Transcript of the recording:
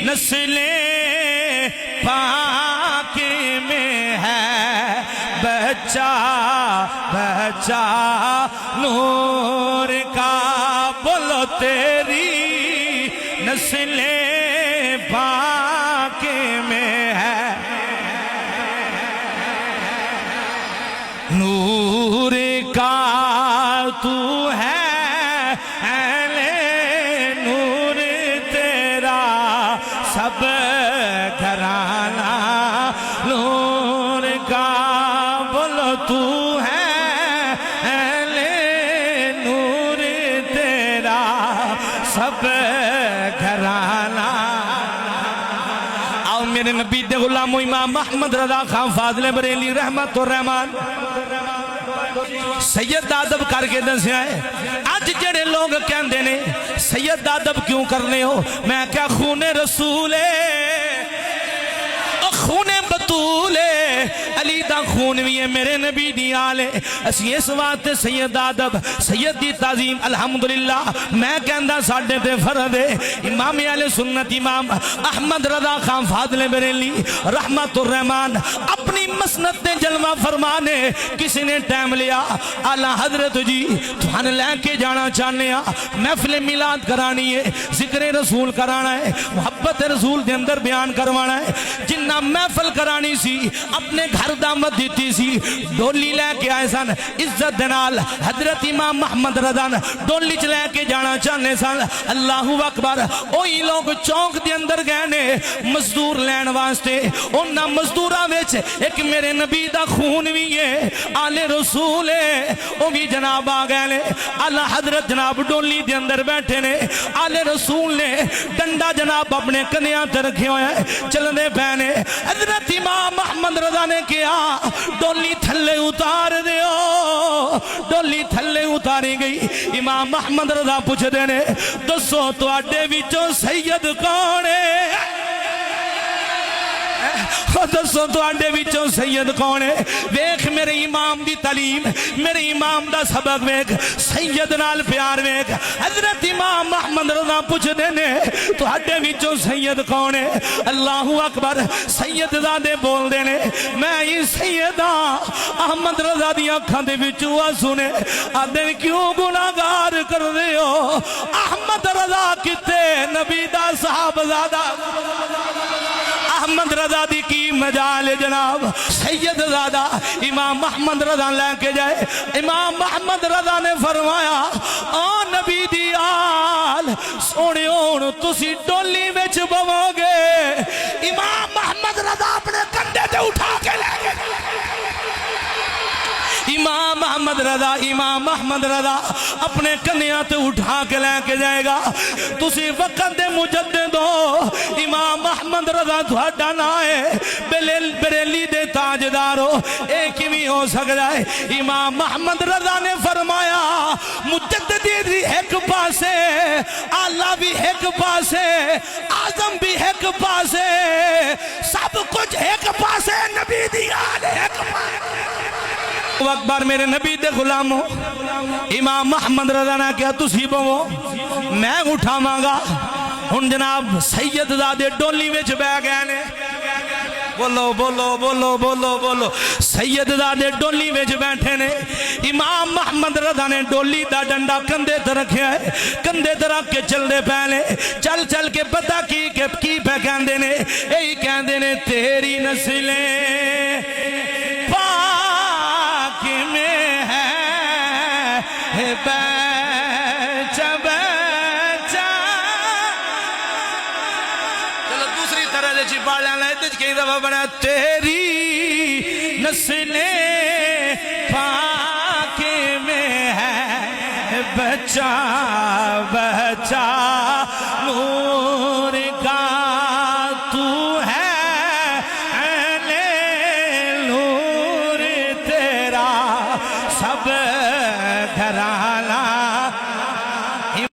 نسلیں پاک میں ہے بچہ بچہ نور کا بولو تیری نسلیں پاک میں ہے نور کا تو ہے سب گھرانہ نور کا بولو تو ہے اہل نور تیرا سب گھرانہ آؤ میرے نبی دے غلام امام محمد رضا خان فاضل بریلی رحمت الرحمان سید آدب کر کے دسیا ہے آج جڑے لوگ کہندے نے سید آدب کیوں کرنے ہو میں کیا خون رسول خون بطول علی دا خون بھی ہے میرے نبی دی آلے اسی اس واسطے سید آدب سید دی تعظیم الحمدللہ میں کہندہ ساڑھے تے فرد ہے امام اہل سنت امام احمد رضا خان فاضل بریلی رحمت الرحمان اپنی مسند نے جلوہ فرمانے کسی نے ٹائم لیا اعلیٰ حضرت جی تھوان لے کے جانا چاہنے محفل میلاد کرانی ہے ذکر رسول کرانا ہے محبت رسول دے اندر بیان کروانا ہے جنہ محفل کرانی سی اپنے گھر دامت دیتی سی ڈولی لے کے آئے سن عزت دنال حضرت امام محمد رضان ڈولی چلے کے جانا چاہنے سن اللہ اکبر اوہی لوگ چونک دے اندر گئے مزدور لین واسطے انہاں مزدورہ ویچ ایک میرے نبی دا خون بھی ہے آل رسول ہے وہ بھی جناب آگئے اللہ حضرت جناب ڈولی دے اندر بیٹھے نے آل رسول نے ڈنڈا جناب اپنے کنیاں تے رکھے ہوئے چلنے پہنے حضرت امام محمد رضا نے کیا ڈولی تھلے اتار دیو ڈولی تھلے اتاری گئی امام محمد رضا پوچھ دینے دسو تو آڈے وچوں سید کونے دسو تو آڈے وچوں سید کونے ویکھ میرے امام دی تعلیم میرے امام دا سبق ویکھ سید نال پیار ویکھ حضرت امام محمد رضا پوچھ دینے تو آڈے وچوں سید کونے اللہ اکبر سید زادے بول دینے میں ہی سیدہ احمد رضا دی آنکھاں دے وچوں سنے آدھے کیوں گناہگار کر دے ہو احمد رضا کتے نبی دا صحاب زادہ احمد رضا دی کی مجال جناب سید زادہ امام محمد رضا لے کے جائے امام محمد رضا نے فرمایا آ نبی دی آل سونے ہون تسی ڈولی میں بو گے امام محمد رضا اپنے کندھے تے اٹھا کے لے گئے امام محمد رضا اپنے کنیاں تے اٹھا کے لے کے جائے گا تسی وقت دے مجدد ہو امام محمد رضا تھوڑا نہ ہے بریلی دے تاجدار ہو ایک بھی ہو سکتا ہے امام محمد رضا نے فرمایا مجددی بھی ایک پاسے اللہ بھی ایک پاسے آزم بھی ایک پاسے سب کچھ ایک پاسے نبی دی آل ایک پاسے اکبر میرے نبی دے غلاموں امام محمد رضا نے کیا تسی بو میں اٹھا مانگا ہن جناب سید زادے ڈولی وچ بہ گئے نے بولو بولو بولو بولو بولو سید زادے ڈولی وچ بیٹھے نے امام محمد رضا نے ڈولی دا ڈنڈا کندھے تے رکھیا ہے کندھے تے رکھ کے چل دے پہلے چل چل کے پتہ کی پہ کہندے نے یہی کہندے نے تیری نسلیں پاک میں ہے بچہ بچہ چلو دوسری طرح دے چپالیاں لائے تجھ کئی دفعہ بڑا تیری نسلیں